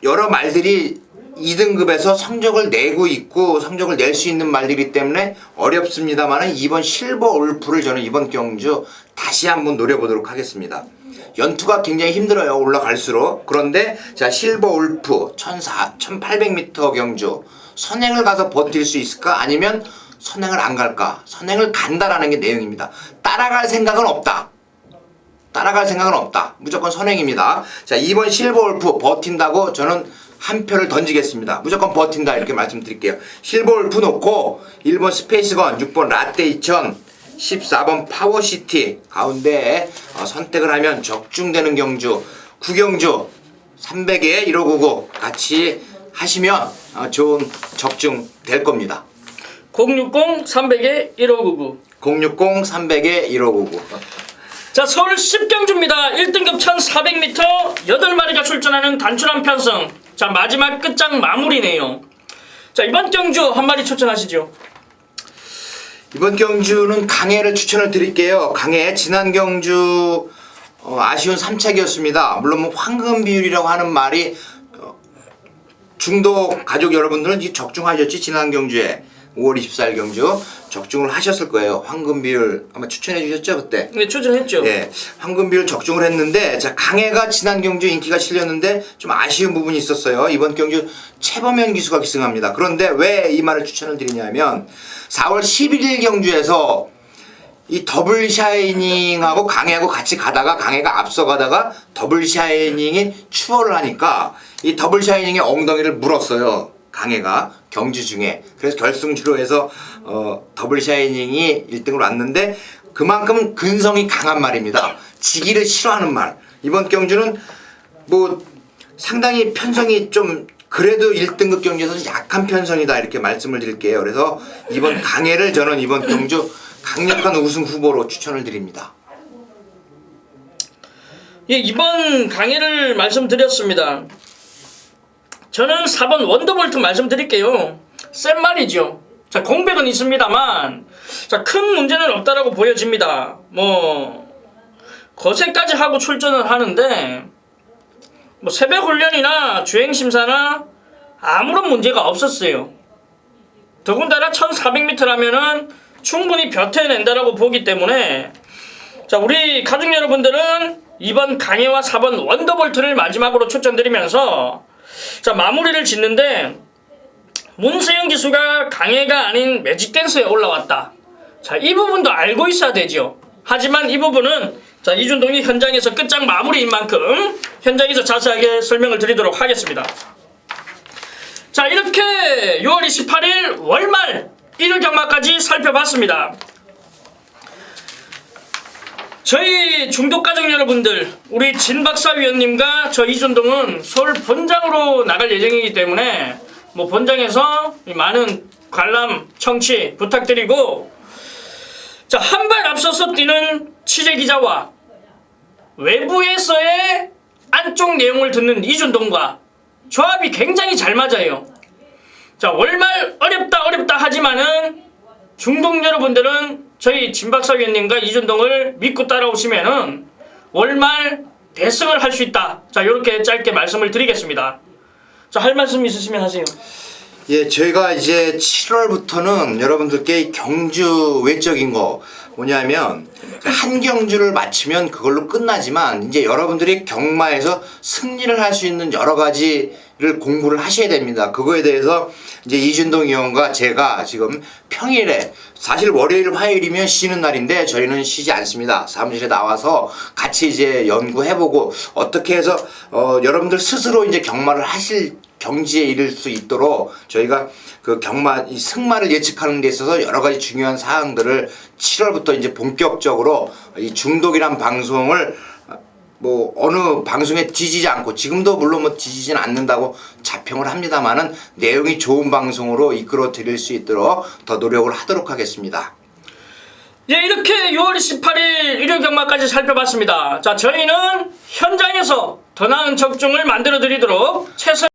여러 말들이 2등급에서 성적을 내고 있고 성적을 낼 수 있는 말들이기 때문에 어렵습니다만 이번 실버 울프를 저는 이번 경주 다시 한번 노려보도록 하겠습니다. 연투가 굉장히 힘들어요, 올라갈수록. 그런데 자, 실버 울프 1800m 경주 선행을 가서 버틸 수 있을까? 아니면 선행을 안 갈까? 선행을 간다라는 게 내용입니다. 따라갈 생각은 없다. 따라갈 생각은 없다. 무조건 선행입니다. 자, 2번 실버 울프 버틴다고 저는 한 표를 던지겠습니다. 무조건 버틴다 이렇게 말씀드릴게요. 실버 울프 놓고 1번 스페이스건, 6번 라떼 2000, 14번 파워시티 가운데 선택을 하면 적중되는 경주, 구경주 300에 1599 같이 하시면 좋은 적중 될 겁니다. 060 300에 1599. 060 300에 1599. 자, 서울 10경주입니다. 1등급 1400m 8마리가 출전하는 단출한 편성. 자, 마지막 끝장 마무리네요. 자, 이번 경주 한 마리 추천하시죠. 이번 경주는 강해를 추천을 드릴게요. 강해 지난 경주 아쉬운 3착이었습니다. 물론 뭐 황금 비율이라고 하는 말이 중도 가족 여러분들은 적중하셨지. 지난 경주에 5월 24일 경주 적중을 하셨을 거예요. 황금 비율 아마 추천해 주셨죠 그때? 네, 추천했죠. 예, 황금 비율 적중을 했는데 자, 강해가 지난 경주 인기가 실렸는데 좀 아쉬운 부분이 있었어요. 이번 경주 최범현 기수가 기승합니다. 그런데 왜 이 말을 추천을 드리냐면 4월 11일 경주에서 이 더블 샤이닝하고 강해하고 같이 가다가 강해가 앞서가다가 더블 샤이닝이 추월을 하니까 이 더블 샤이닝의 엉덩이를 물었어요. 강해가 경주 중에. 그래서 결승주로 해서 더블 샤이닝이 1등으로 왔는데 그만큼 근성이 강한 말입니다. 지기를 싫어하는 말. 이번 경주는 뭐 상당히 편성이 좀 그래도 1등급 경주에서 약한 편성이다 이렇게 말씀을 드릴게요. 그래서 이번 강해를 저는 이번 경주 강력한 우승 후보로 추천을 드립니다. 예, 이번 강의를 말씀드렸습니다. 저는 4번 원더볼트 말씀드릴게요. 센 말이죠. 자, 공백은 있습니다만 자, 큰 문제는 없다라고 보여집니다. 뭐 거세까지 하고 출전을 하는데 뭐 새벽 훈련이나 주행 심사나 아무런 문제가 없었어요. 더군다나 1400m라면은 충분히 벼태낸다라고 보기 때문에 자, 우리 가족 여러분들은 2번 강해와 4번 원더볼트를 마지막으로 추천드리면서 자, 마무리를 짓는데 문세영 기수가 강해가 아닌 매직댄스에 올라왔다. 자, 이 부분도 알고 있어야 되죠. 하지만 이 부분은 자, 이준동이 현장에서 끝장 마무리인 만큼 현장에서 자세하게 설명을 드리도록 하겠습니다. 자, 이렇게 6월 28일 월말 1일 경마까지 살펴봤습니다. 저희 중독가족 여러분들, 우리 진박사 위원님과 저 이준동은 서울 본장으로 나갈 예정이기 때문에 뭐 본장에서 많은 관람 청취 부탁드리고 자, 한 발 앞서서 뛰는 취재기자와 외부에서의 안쪽 내용을 듣는 이준동과 조합이 굉장히 잘 맞아요. 자, 월말 어렵다 하지만은 중독 여러분들은 저희 진박사 위원님과 이준동을 믿고 따라오시면은 월말 대승을 할 수 있다. 자, 이렇게 짧게 말씀을 드리겠습니다. 자, 할 말씀 있으시면 하세요. 예, 저희가 이제 7월부터는 여러분들께 경주 외적인 거 뭐냐면 한 경주를 마치면 그걸로 끝나지만 이제 여러분들이 경마에서 승리를 할 수 있는 여러 가지를 공부를 하셔야 됩니다. 그거에 대해서 이제 이준동 의원과 제가 지금 평일에 사실 월요일 화요일이면 쉬는 날인데 저희는 쉬지 않습니다. 사무실에 나와서 같이 이제 연구해보고 어떻게 해서 여러분들 스스로 이제 경마를 하실 경지에 이를 수 있도록 저희가 그 경마 이 승마를 예측하는 데 있어서 여러 가지 중요한 사항들을 7월부터 이제 본격적으로 이 중독이란 방송을 뭐 어느 방송에 뒤지지 않고 지금도 물론 뭐 뒤지지는 않는다고 자평을 합니다만은 내용이 좋은 방송으로 이끌어 드릴 수 있도록 더 노력을 하도록 하겠습니다. 예, 이렇게 6월 28일 일요 경마까지 살펴봤습니다. 자, 저희는 현장에서 더 나은 적중을 만들어 드리도록 최선